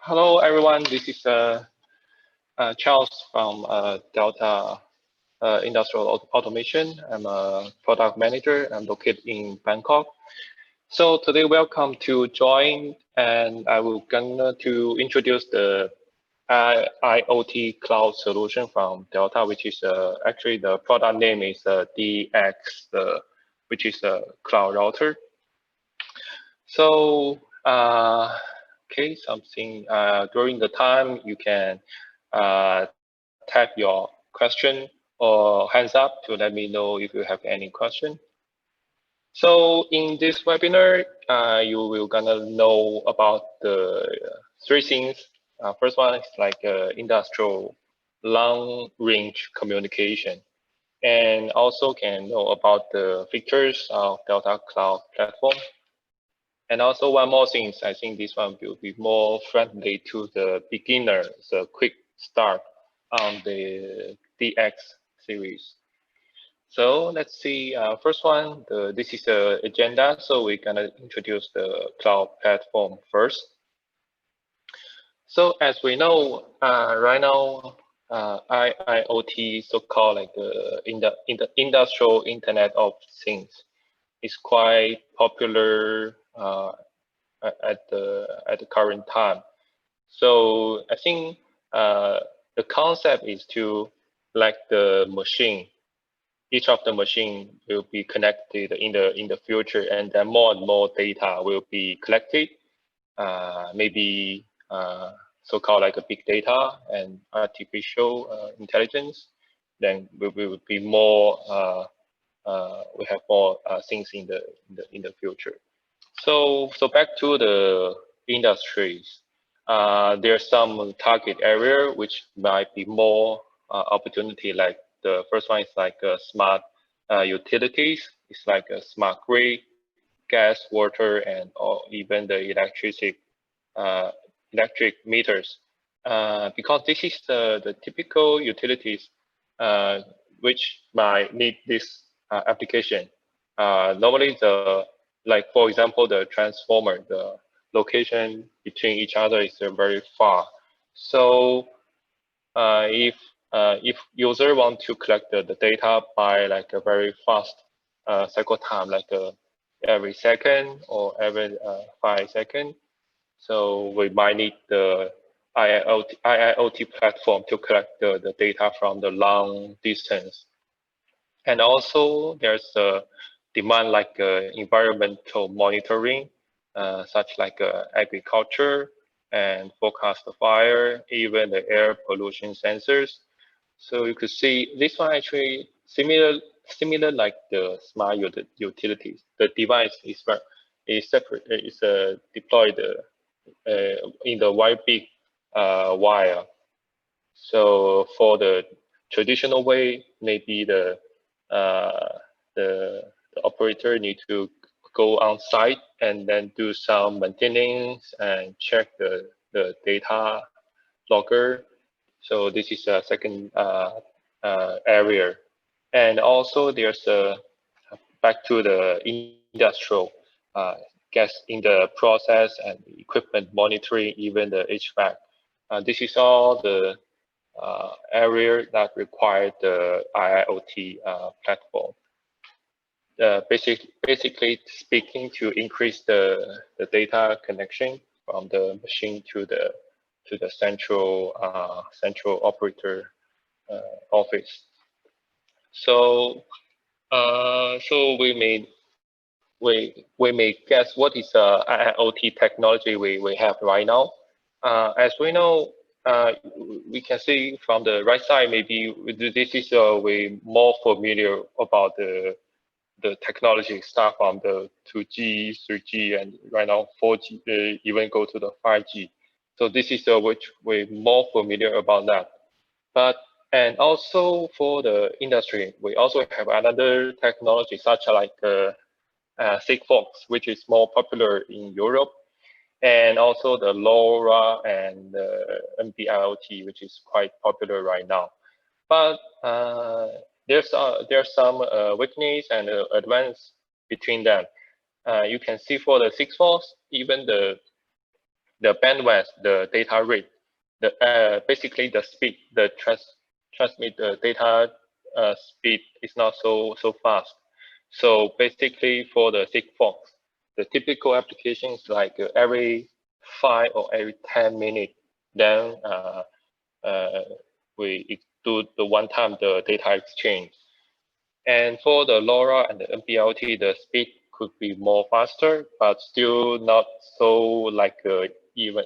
Hello, everyone. This is Charles from Delta Industrial Automation. I'm a product manager. I'm located in Bangkok. So today, welcome to join, and I will gonna to introduce the IIoT cloud solution from Delta, which is actually the product name is DX, which is a cloud router. So okay, something during the time you can type your question or hands up to let me know if you have any question. So in this webinar, you will gonna know about the three things. First one is like industrial long-range communication, and also can know about the features of Delta Cloud platform. And also one more thing is I think this one will be more friendly to the beginner, the quick start on the DX series. So let's see, first one, this is the agenda. So we're gonna introduce the cloud platform first. So as we know, right now, IIoT, so-called like in the industrial Internet of Things, is quite popular at the current time. So I think the concept is to like the machine. Each of the machine will be connected in the future, and then more and more data will be collected. Maybe so-called like a big data and artificial intelligence. Then we will be more. We have more things in the future. So back to the industries. There are some target area which might be more opportunity. Like the first one is like smart utilities. It's like a smart grid, gas, water, and or even the electric meters. Because this is the typical utilities which might need this application. Normally like for example, the transformer, the location between each other is very far. So if user want to collect the data by like a very fast cycle time, like every second or every 5 seconds, so we might need the IIoT platform to collect the data from the long distance. And also there's a demand like environmental monitoring, such like agriculture and forecast the fire, even the air pollution sensors. So you could see this one actually similar like the smart utilities. The device is separate, is deployed in the white big wire. So for the traditional way, maybe the operator need to go on site and then do some maintenance and check the data logger. So this is a second area. And also there's back to the industrial gas in the process and equipment monitoring, even the HVAC. This is all the area that require the IIoT platform. Basically speaking, to increase the data connection from the machine to the central operator office. So we may guess what is IIoT technology we have right now. As we know, we can see from the right side, maybe this is we more familiar about the technology start from the 2G, 3G, and right now 4G, even go to the 5G. So this is which we're more familiar about that. And also for the industry, we also have another technology such like Sigfox, which is more popular in Europe, and also the LoRa and NB-IoT, which is quite popular right now. But there's some weakness and advance between them. You can see for the Sigfox, even the the bandwidth, the data rate, the basically the speed, the transmit the data speed is not so fast. So basically for the Sigfox, the typical application is like every 5 or every 10 minutes, then we do the one time the data exchange. And for the LoRa and the MPLT, the speed could be more faster, but still not so like even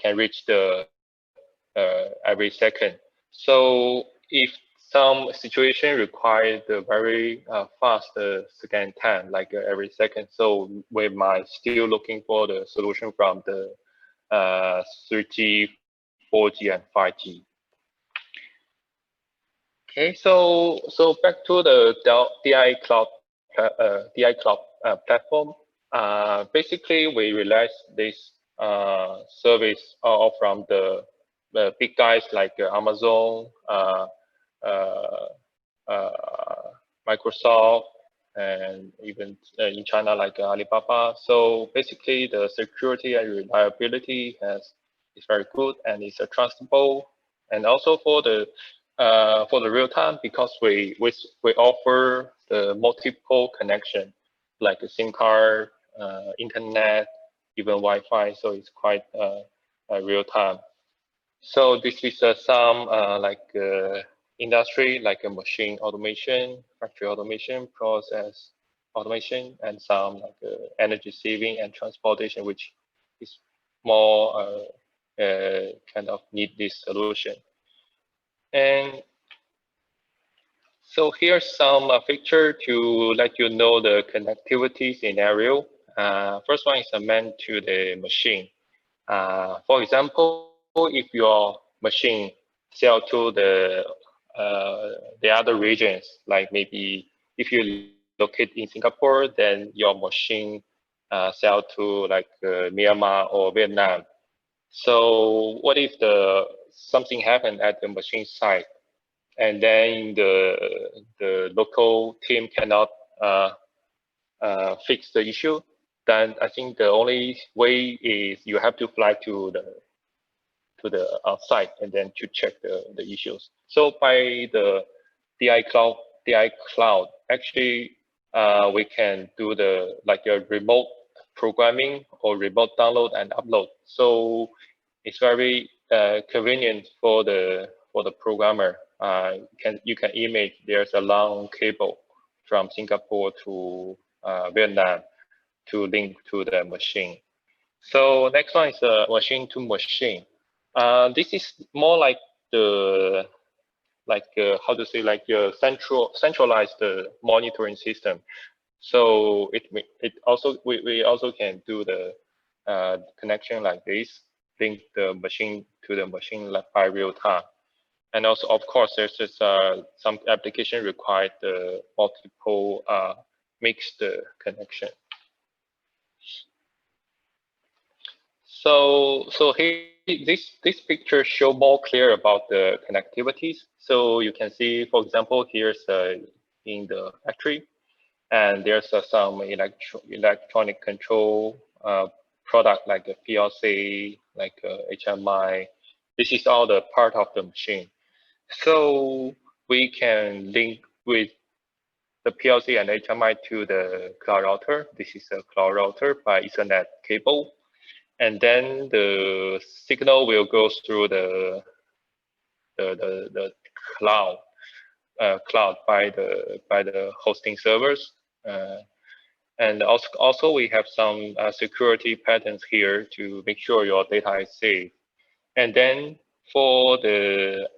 can reach the every second. So if some situation require the very fast scan time, like every second, so we might still looking for the solution from the 3G, 4G, and 5G. Okay, so back to the DIACloud platform. Basically, we realized this service from the big guys like Amazon, uh, Microsoft, and even in China like Alibaba. So basically, the security and reliability is very good and it's trustable. And also for the real time, because we offer the multiple connection like a SIM card, internet, even Wi-Fi. So it's quite real time. So this is some industry like a machine automation, factory automation, process automation, and some like energy saving and transportation, which is more kind of need this solution. And so here's some picture to let you know the connectivity scenario. First one is meant to the machine. For example, if your machine sell to the other regions, like maybe if you locate in Singapore, then your machine sell to like Myanmar or Vietnam. So what if something happened at the machine site, and then the local team cannot fix the issue? Then I think the only way is you have to fly to the site and then to check the issues. So by the DIACloud, actually we can do the like a remote programming or remote download and upload. So it's very convenient for the programmer. You can image there's a long cable from Singapore to Vietnam to link to the machine. So next one is machine to machine. This is more like the how to say like centralized monitoring system. So it also we also can do the connection like this, link the machine to the machine like by real time. And also, of course, there's just some application required the multiple mixed connection. So here, this picture show more clear about the connectivities. So you can see, for example, here's in the factory, and there's some electronic control product like a PLC, like HMI. This is all the part of the machine. So we can link with the PLC and HMI to the cloud router. This is a cloud router by Ethernet cable. And then the signal will go through the cloud by the hosting servers. And also we have some security patterns here to make sure your data is safe. And then for the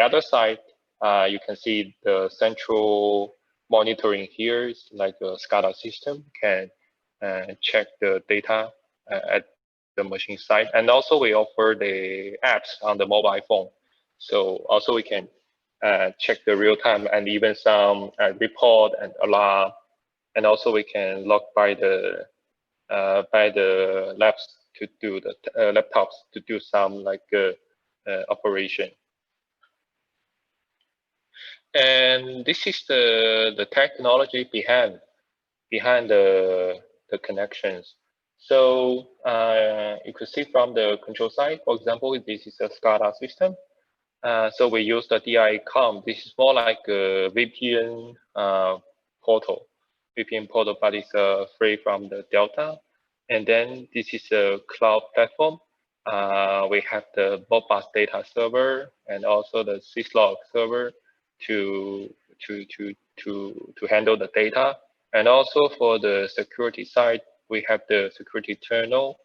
other side, you can see the central monitoring here is like a SCADA system can check the data at the machine site. And also we offer the apps on the mobile phone. So also we can check the real time and even some report and alarm. And also we can log by the labs to do the laptops to do some like operation. And this is the technology behind the connections. So you could see from the control side, for example, this is a SCADA system. So we use the DIACloud. This is more like a VPN portal. VPN portal, but it's free from the Delta. And then this is a cloud platform. We have the Modbus data server and also the syslog server to handle the data. And also for the security side, we have the security tunnel,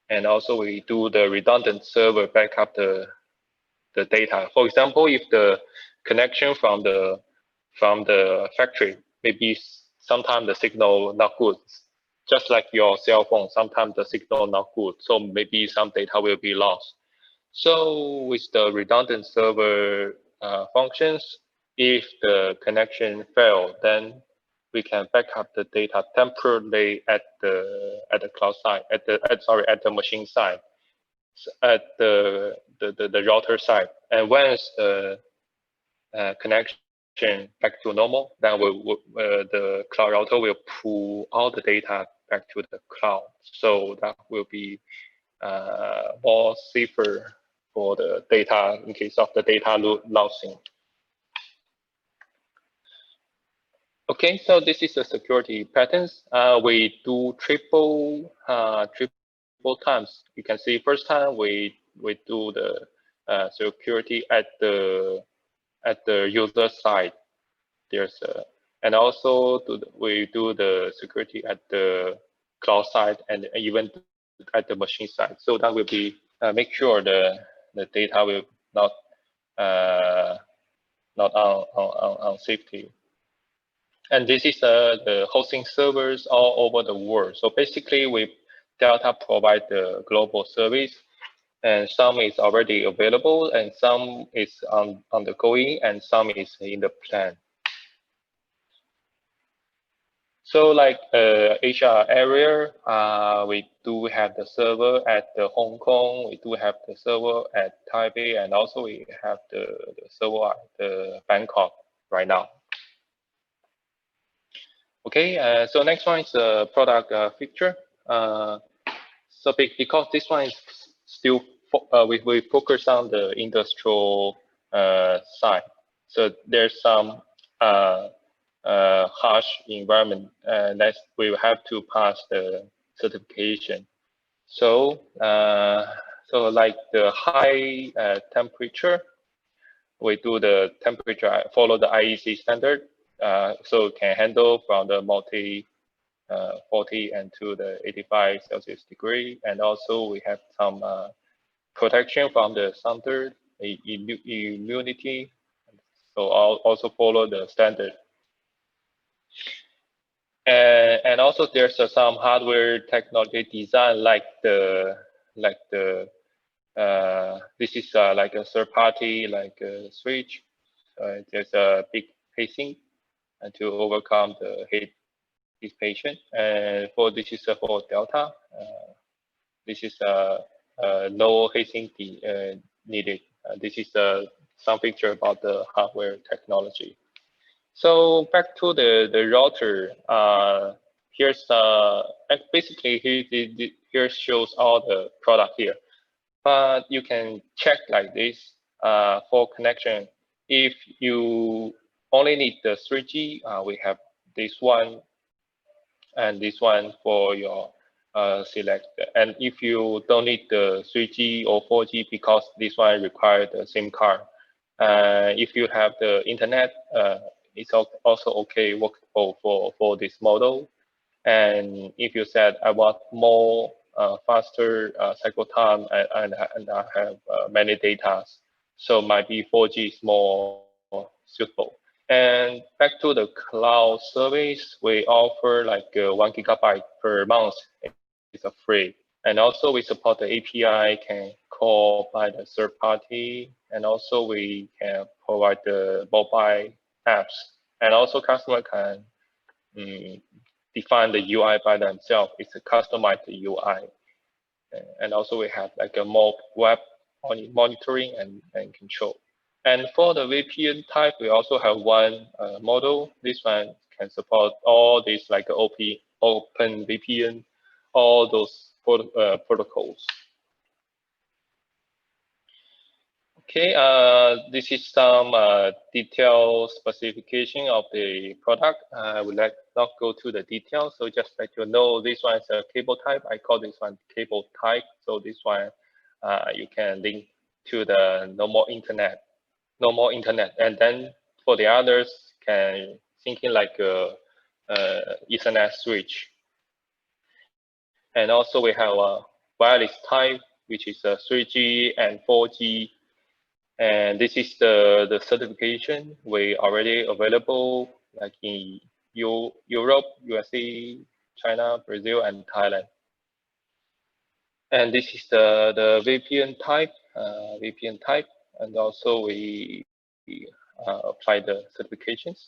and also we do the redundant server backup the data. For example, if the connection from the factory, maybe sometimes the signal not good, just like your cell phone, sometimes the signal not good, so maybe some data will be lost. So with the redundant server functions, if the connection fail, then we can back up the data temporarily at the cloud side, at the machine side, at the router side. And once the connection back to normal, then the cloud router will pull all the data back to the cloud. So that will be more safer for the data in case of the data losing. Okay, so this is the security patterns. We do triple times. You can see first time we do the security at the user side. There's and also we do the security at the cloud side and even at the machine side. So that will be make sure the data will not on safety. And this is the hosting servers all over the world. So basically, Delta provide the global service, and some is already available, and some is on the going, and some is in the plan. So like Asia area, we do have the server at the Hong Kong, we do have the server at Taipei, and also we have the server at the Bangkok right now. Okay, so next one is the product feature. So because this one is still, we focus on the industrial side. So there's some harsh environment that we will have to pass the certification. So, so like the high temperature, we do the temperature, follow the IEC standard. So can handle from the multi 40 and to the 85 Celsius degree. And also we have some protection from the thunder, immunity. So I'll also follow the standard. And also there's some hardware technology design like this is like a third party like a switch. There's a big pacing and to overcome the heat dissipation. And for this is for Delta. This is no heating needed. This is some picture about the hardware technology. So back to the router. Here's basically here shows all the product here. But you can check like this for connection. If you only need the 3G, we have this one and this one for your select. And if you don't need the 3G or 4G because this one requires the SIM card, if you have the internet, it's also okay workable for this model. And if you said I want more faster cycle time and I have many data, so might be 4G is more suitable. And back to the cloud service, we offer like 1 GB per month. It's a free. And also we support the API can call by the third party. And also we can provide the mobile apps. And also customer can define the UI by themselves. It's a customized UI. And also we have like a more web monitoring and control. And for the VPN type, we also have one model. This one can support all these like open VPN all those protocols. Okay, this is some detailed specification of the product. I would like not go to the details, so just let you know this one is a cable type. I call this one cable type. So this one you can link to the normal internet, and then for the others can thinking like a Ethernet switch. And also we have a wireless type, which is a 3G and 4G. And this is the certification we already available like in Europe, USA, China, Brazil, and Thailand. And this is the VPN type, and also we apply the certifications.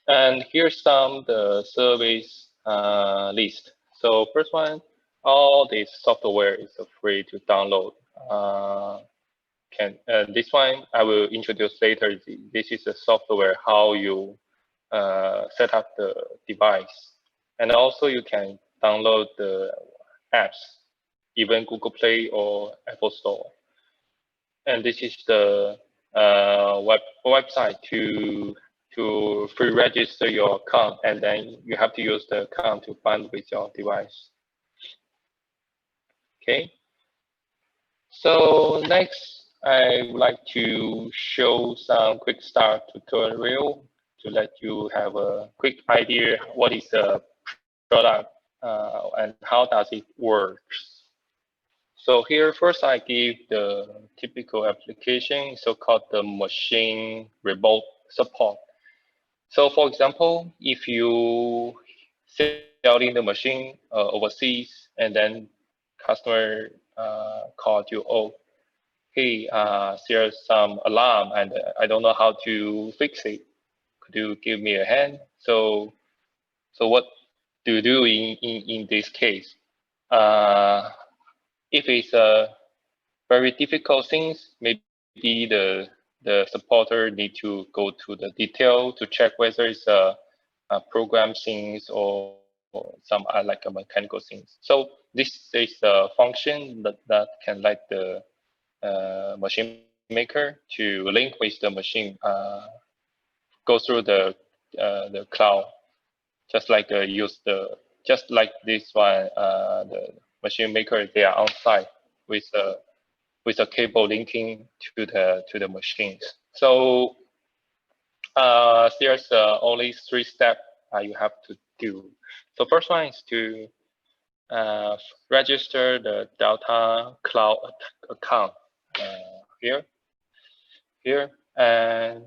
And here's some the service list. So first one, all this software is free to download. This one I will introduce later. This is the software how you set up the device, and also you can download the apps, even Google Play or Apple Store. And this is the website to pre-register your account, and then you have to use the account to bundle with your device. Okay. So next, I would like to show some quick start tutorial to let you have a quick idea what is the product and how does it work. So here first I give the typical application, so-called the machine remote support. So for example, if you selling the machine overseas and then customer called you, oh, hey, there's some alarm and I don't know how to fix it. Could you give me a hand? So what do you do in this case? If it's a very difficult things, maybe the supporter need to go to the detail to check whether it's a program things or some like a mechanical things. So this is a function that can let the machine maker to link with the machine, go through the cloud, just like just like this one, the machine maker, they are on site with a cable linking to the machines. So there's only 3 steps you have to do. So first one is to register the DIACloud account here, and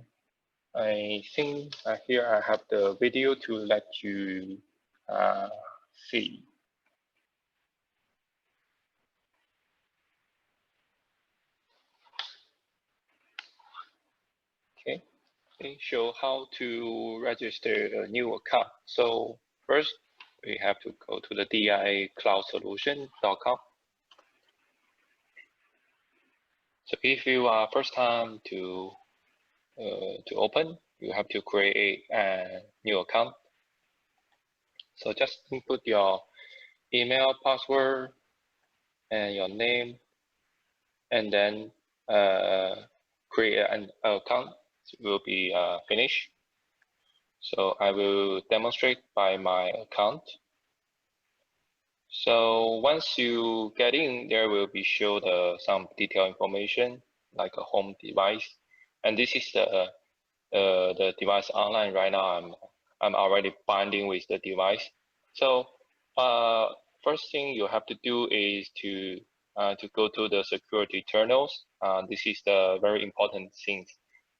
I think here I have the video to let you see. Okay, they show how to register a new account. So first, we have to go to the DIACloud So if you are first time to open, you have to create a new account. So just input your email, password, and your name, and then create an account. It will be finished. So I will demonstrate by my account. So once you get in, there will be showed some detailed information like a home device, and this is the device online right now. I'm already binding with the device. So first thing you have to do is to go to the security terminals. This is the very important thing.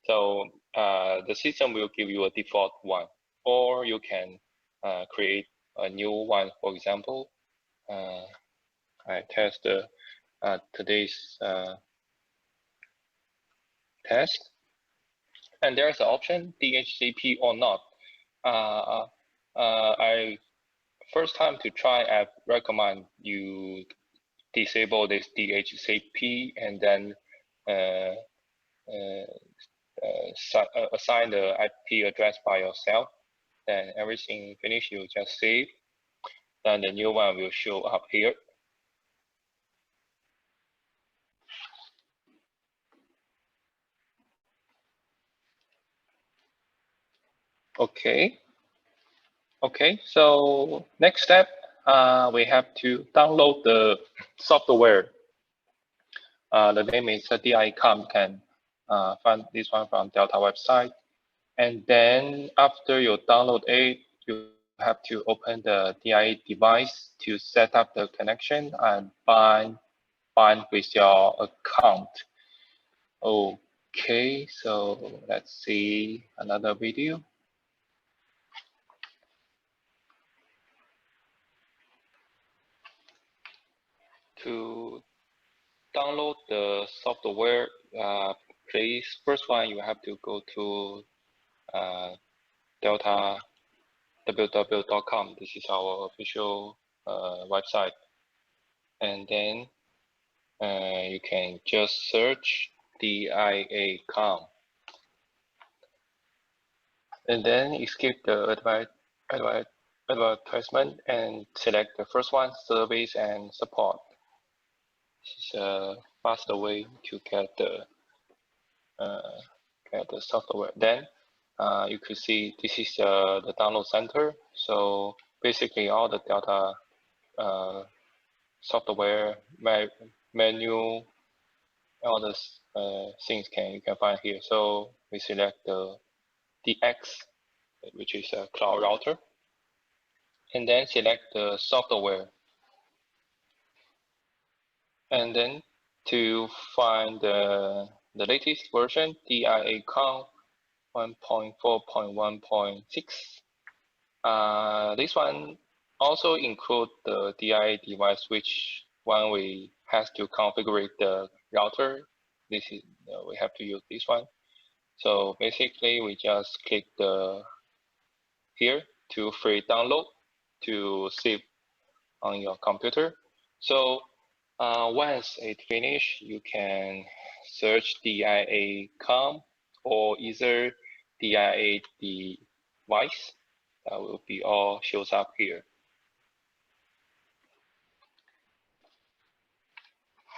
So the system will give you a default one, or you can create a new one. For example, I test today's test, and there's an option DHCP or not. I first time to try, I recommend you disable this DHCP and then assign the IP address by yourself. Then everything finished, you just save. then the new one will show up here. Okay. Okay, so next step, we have to download the software. The name is DIACloud. You can find this one from Delta website. And then after you download it, you have to open the DIA device to set up the connection and bind with your account. Okay, so let's see another video. To download the software, please, first one, you have to go to Delta www.com. This is our official website. And then you can just search DIACloud. And then you skip the advertisement and select the first one, service and support. This is a faster way to get the software. Then you could see this is the download center. So basically all the Delta software menu, all the things you can find here. So we select the DX, which is a cloud router, and then select the software. And then to find the latest version, DIACloud 1.4.1.6. This one also include the DIA device, which one we have to configure the router. This is we have to use this one. So basically, we just click here to free download to save on your computer. So once it finished, you can search DIACloud or either DIA device. That will be all shows up here.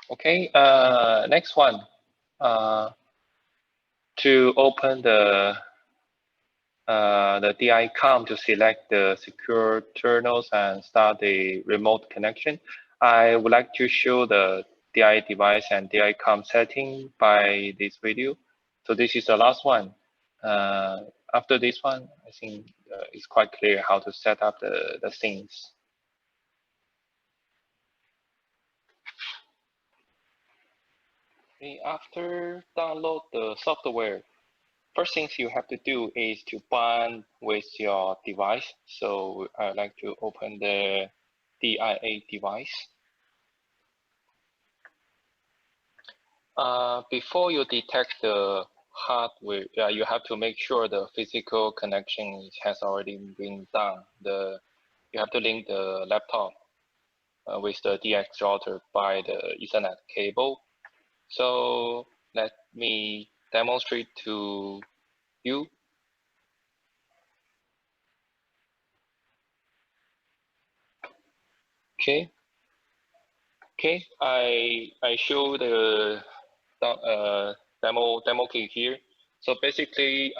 Okay, next one. To open the DIACloud, to select the secure terminals and start the remote connection, I would like to show the DIA device and DIACloud setting by this video. So this is the last one. After this one, I think it's quite clear how to set up the things. After download the software, first things you have to do is to bind with your device. So I'd like to open the DIA device. Before you detect the hardware, you have to make sure the physical connection has already been done. You have to link the laptop with the DX router by the Ethernet cable. So let me demonstrate to you. Okay. Okay, I show the demo kit here. So basically,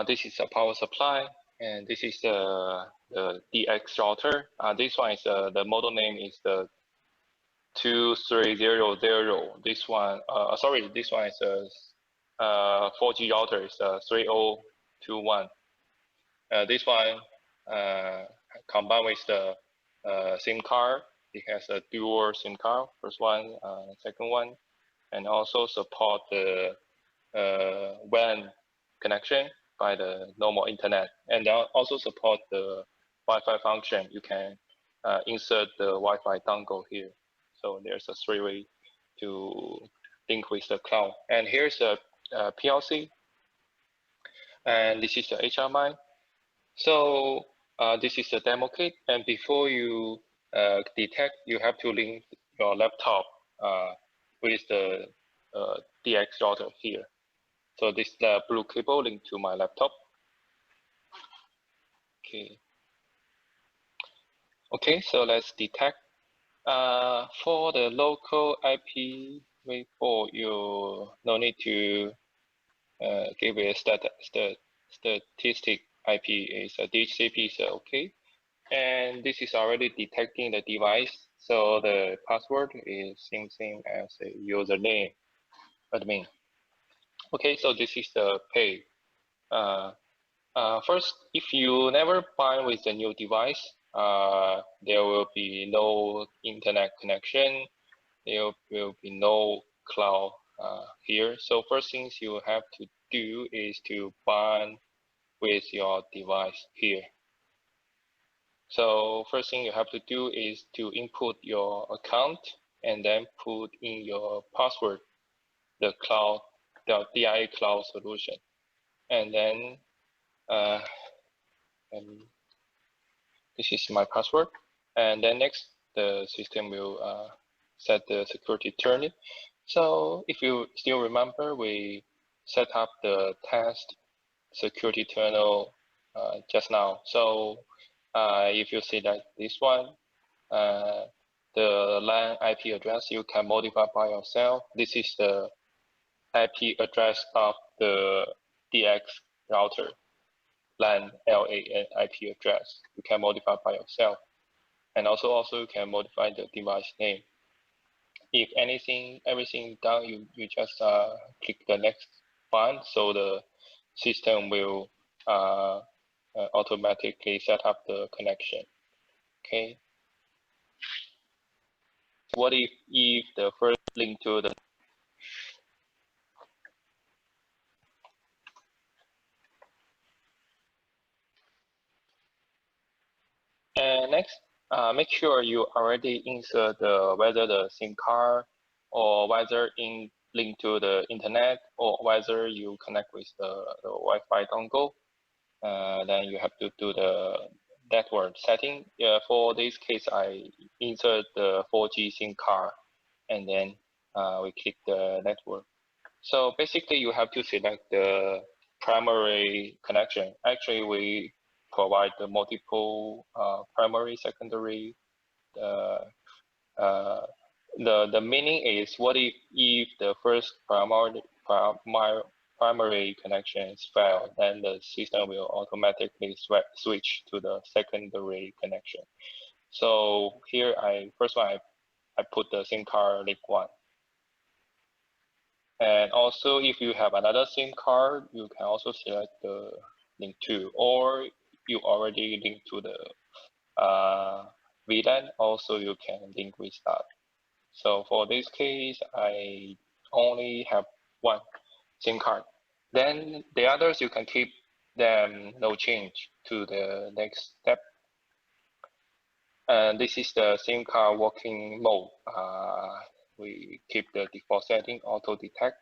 this is a power supply, and this is the DX router. This one is the model name is the 2300. This one, sorry, this one is a 4G router. It's 3021. This one combined with the SIM card. It has a dual SIM card, first one, second one, and also support the WAN connection by the normal internet, and also support the Wi-Fi function. You can insert the Wi-Fi dongle here. So there's a three-way to link with the cloud. And here's a PLC, and this is the HMI. So this is the demo kit, and before you detect, you have to link your laptop with the DX router here. So this is the blue cable linked to my laptop. Okay. Okay, so let's detect. For the local IP report, you no need to give a statistic IP is a DHCP, so okay. And this is already detecting the device, so the password is same as a username admin. Okay, so this is the pay. First, if you never bind with the new device, there will be no internet connection. There will be no cloud here. So first things you have to do is to bind with your device here. So first thing you have to do is to input your account and then put in your password, the DIACloud solution, and then this is my password. And then next, the system will set the security turn. So if you still remember, we set up the test security tunnel just now. So if you see that this one, the LAN IP address you can modify by yourself. This is the IP address of the DX router, LAN IP address. You can modify by yourself. And also you can modify the device name. If everything done, you just click the next one, so the system will automatically set up the connection. Okay. What if the first link to the next, make sure you already insert whether the SIM card or whether link to the internet or whether you connect with the Wi-Fi dongle. Then you have to do the network setting. For this case, I insert the 4G SIM card and then we click the network. So basically, you have to select the primary connection. Actually, we provide the multiple primary, secondary. The meaning is, what if the first primary connection is failed, then the system will automatically switch to the secondary connection. So here, first one I put the SIM card link 1. And also, if you have another SIM card, you can also select the link 2, or you already link to the VLAN, also you can link with that. So for this case, I only have one SIM card. Then the others, you can keep them no change to the next step. And this is the SIM card working mode. We keep the default setting, auto detect.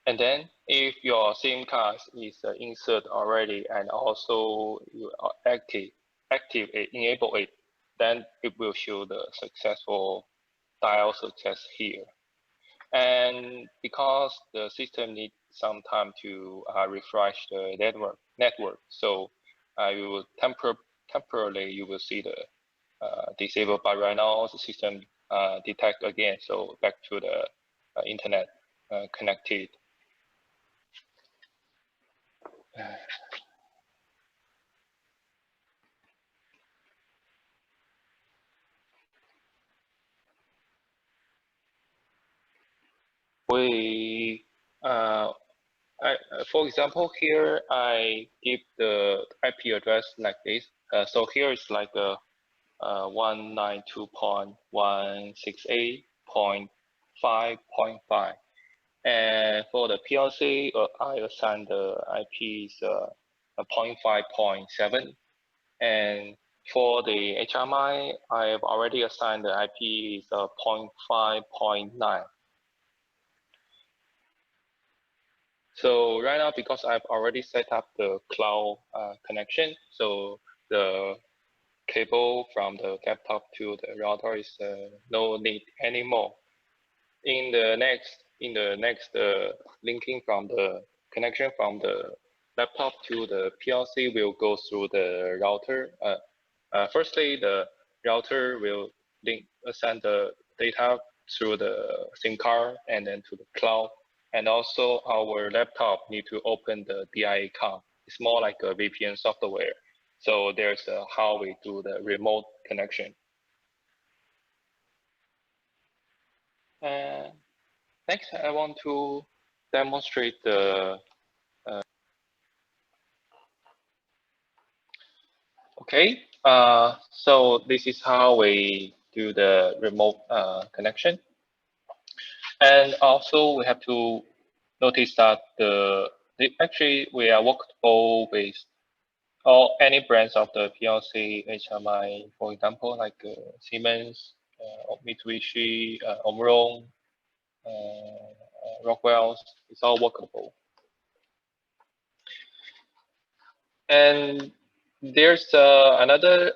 And then if your SIM card is inserted already and also you enable it, then it will show the successful dial success here. And because the system needs some time to refresh the network, so you will temporarily you will see the disabled, but right now the system detect again, so back to the internet connected. We for example, here I give the IP address like this. So here it's like a 192.168.5.5. And for the PLC, I assign the IP is 0.5.7. And for the HMI, I have already assigned the IP is 0.5.9. So right now, because I've already set up the cloud connection, so the cable from the laptop to the router is no need anymore. In the next linking from the connection from the laptop to the PLC will go through the router. Firstly, the router will send the data through the SIM card and then to the cloud. And also our laptop need to open the DIACloud. It's more like a VPN software. So there's how we do the remote connection. Next, I want to demonstrate the okay. So this is how we do the remote connection. And also we have to notice that actually we are workable with any brands of the PLC HMI, for example, like Siemens, Mitsubishi, Omron, Rockwell's. It's all workable. And there's another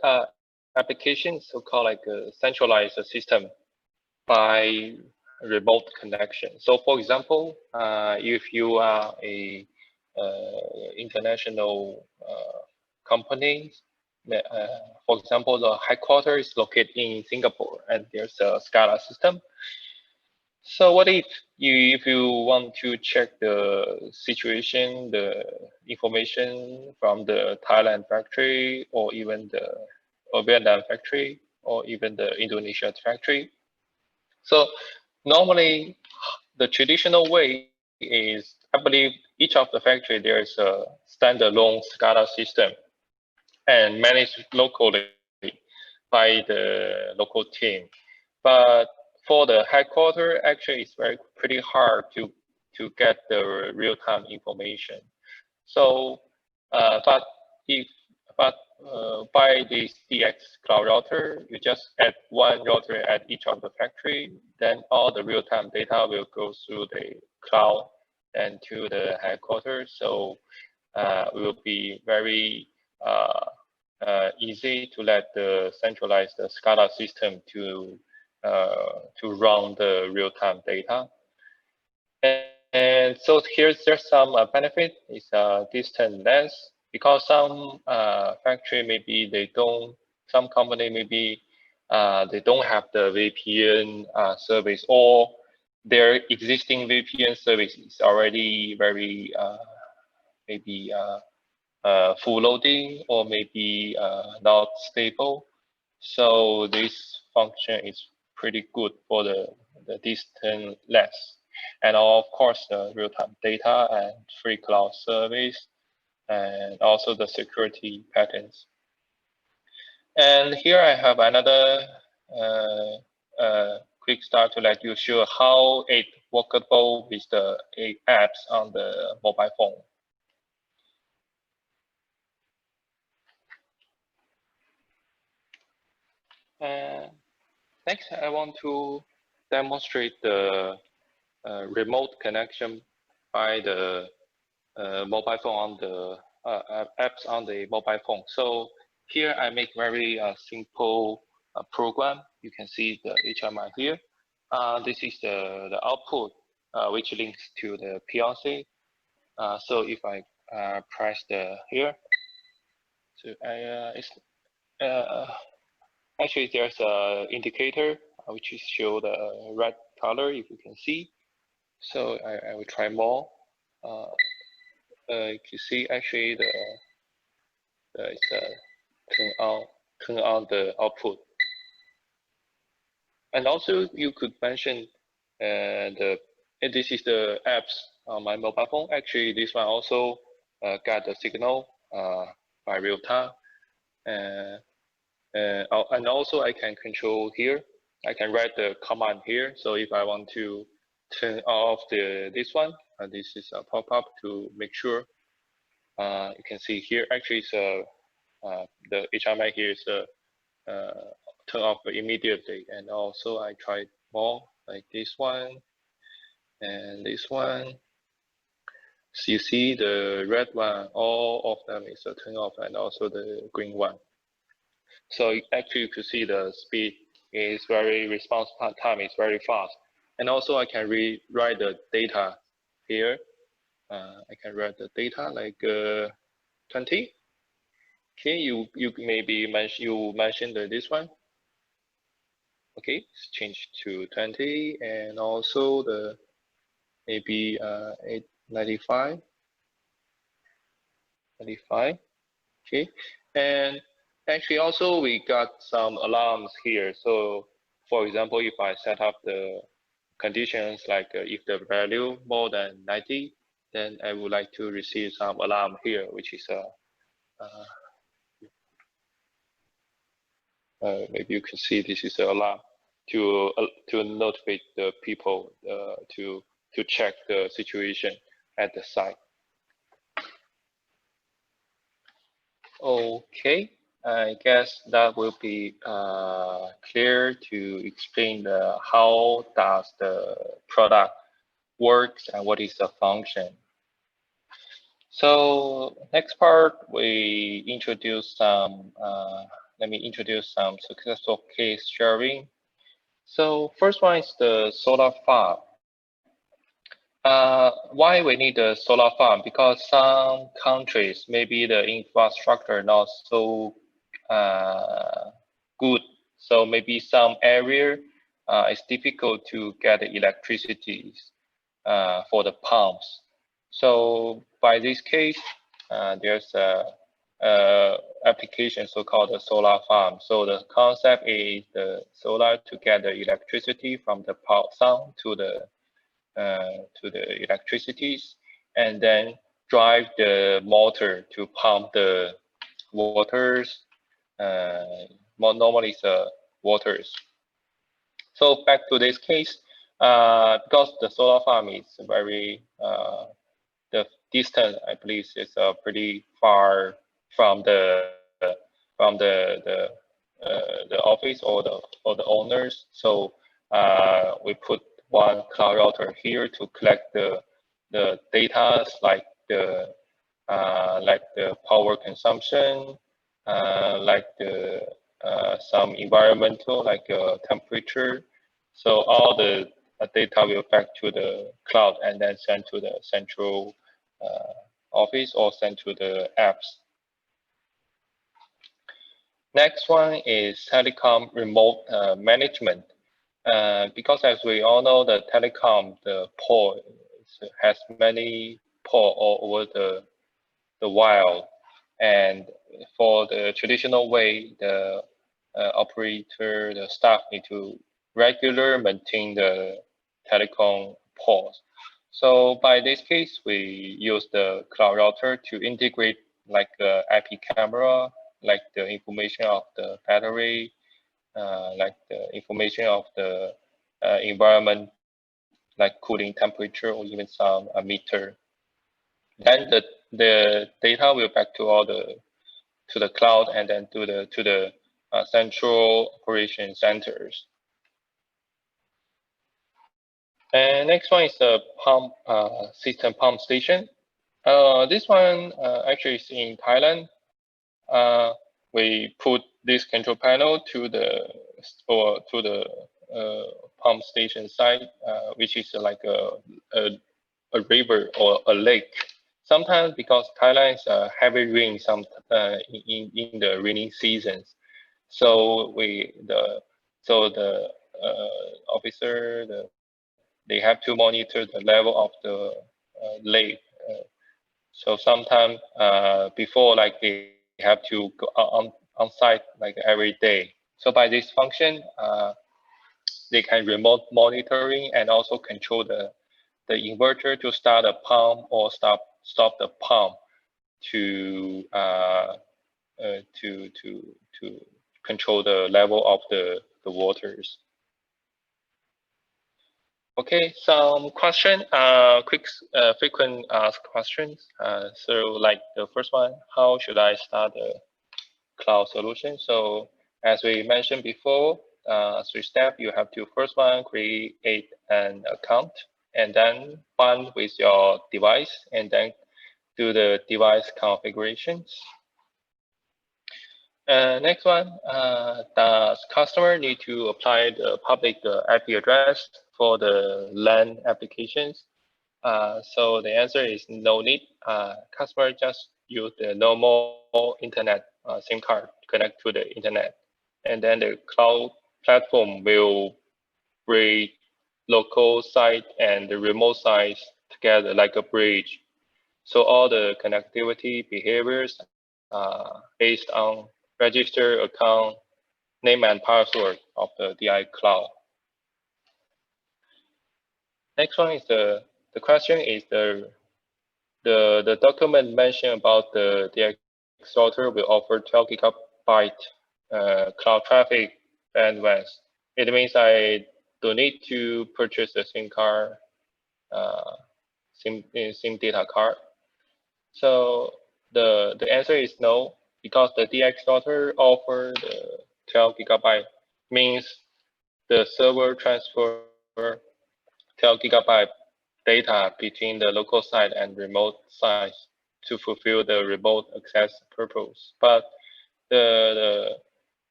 application, so-called like a centralized system by remote connection. So for example, if you are a international company, for example, the headquarters is located in Singapore and there's a SCADA system. So what if you want to check the situation, the information from the Thailand factory or even the Vietnam factory or even the Indonesia factory? So normally the traditional way is, I believe each of the factory there is a standalone SCADA system and managed locally by the local team. But for the headquarters, actually, it's pretty hard to get the real-time information. So, but by this DIACloud router, you just add one router at each of the factory, then all the real-time data will go through the cloud and to the headquarters. So it will be very easy to let the centralized SCADA system to run the real-time data. And so there's some benefit is distance less, because some factory maybe some company maybe they don't have the VPN service, or their existing VPN service is already very maybe full loading or maybe not stable. So this function is pretty good for the distance less. And of course, the real-time data and free cloud service, and also the security patterns. And here I have another quick start to let you show how it workable with the apps on the mobile phone. Next, I want to demonstrate the remote connection by the mobile phone on the apps on the mobile phone. So here I make very simple program. You can see the HMI here. This is the output which links to the PLC. So if I press the here, so actually there's a indicator which is show the red color, if you can see. So I will try more. You see actually it's turn on the output. And also you could mention this is the apps on my mobile phone. Actually, this one also got the signal by real time. And also I can control here. I can write the command here. So if I want to turn off this one, this is a pop-up to make sure. You can see here, actually, it's the HMI here is turn off immediately. And also I tried more, like this one and this one. So you see the red one, all of them is a turn off, and also the green one. So actually you could see the speed is very, response time is very fast. And also I can rewrite the data here I can write the data like 20. Okay, you maybe mentioned this one. Okay, let's change to 20, and also the maybe 895. 95. Okay, and actually also we got some alarms here. So for example, if I set up the conditions like if the value more than 90, then I would like to receive some alarm here, which is maybe you can see this is an alarm to notify the people to check the situation at the site. Okay, I guess that will be clear to explain how does the product works and what is the function. So next part, we introduce some, let me introduce some successful case sharing. So first one is the solar farm. Why we need a solar farm? Because some countries, maybe the infrastructure not so good. So maybe some area it's difficult to get electricity for the pumps. So by this case, there's a application so-called the solar farm. So the concept is the solar to get the electricity from the sun to the electricities, and then drive the motor to pump the waters. Normally it's waters. So back to this case, because the solar farm is very the distance, I believe, is pretty far from the office or the owners. So we put one cloud router here to collect the data like the power consumption, like the some environmental like temperature. So all the data will back to the cloud and then sent to the central office or sent to the apps. Next one is telecom remote management. Because as we all know, the telecom, the pole has many pole all over the wild. And for the traditional way, the operator, the staff need to regularly maintain the telecom poles. So by this case, we use the cloud router to integrate like the IP camera, like the information of the battery, like the information of the environment, like cooling temperature or even some meter. Then the data will back to all to the cloud and then to the central operation centers. And next one is the pump system pump station. This one actually is in Thailand. We put this control panel to the pump station site, which is like a river or a lake. Sometimes because Thailand is heavy rain in the rainy seasons, so the officer they have to monitor the level of the lake. So sometimes before like they have to go on site like every day. So by this function, they can remote monitoring and also control the inverter to start a pump or stop the pump to control the level of the waters. Okay, some question, quick, frequent asked questions. So like the first one, how should I start a cloud solution? So as we mentioned before, 3 steps, you have to first one, create an account and then bond with your device and then do the device configurations. Next one, does customer need to apply the public IP address for the LAN applications? So the answer is no need. Customer just use the normal internet SIM card to connect to the internet, and then the cloud platform will bring local site and the remote sites together like a bridge. So all the connectivity behaviors based on register account name and password of the DIACloud. Next one is the question is the document mentioned about the DX router will offer 12 gigabyte cloud traffic bandwidth. It means I don't need to purchase a SIM card, SIM data card. So the answer is no, because the DX router offer the 12 gigabyte means the server transfer 12 gigabyte data between the local site and remote sites to fulfill the remote access purpose. But the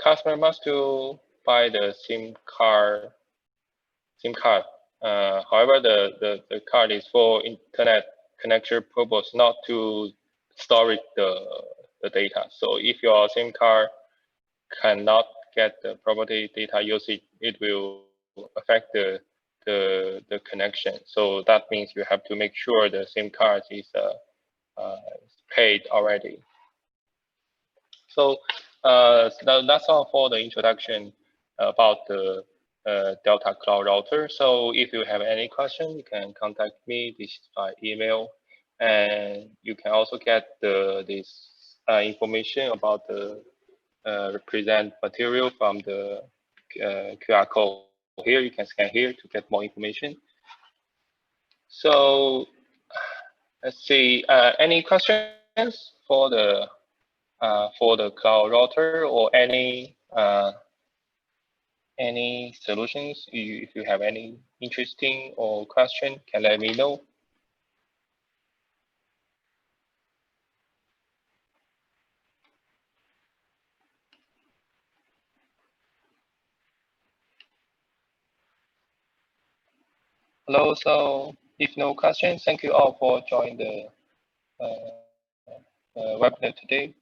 customer must to buy the SIM card. However, the card is for internet connection purpose, not to store the data. So if your SIM card cannot get the property data usage, it will affect the connection. So that means you have to make sure the SIM card is paid already. So that's all for the introduction about the DiACloud router. So if you have any question, you can contact me this by email, and you can also get this information about the represent material from the QR code here. You can scan here to get more information. So let's see, any questions for the cloud router, or any solutions? If you have any interesting or question, can let me know. Hello, so if no questions, thank you all for joining the webinar today.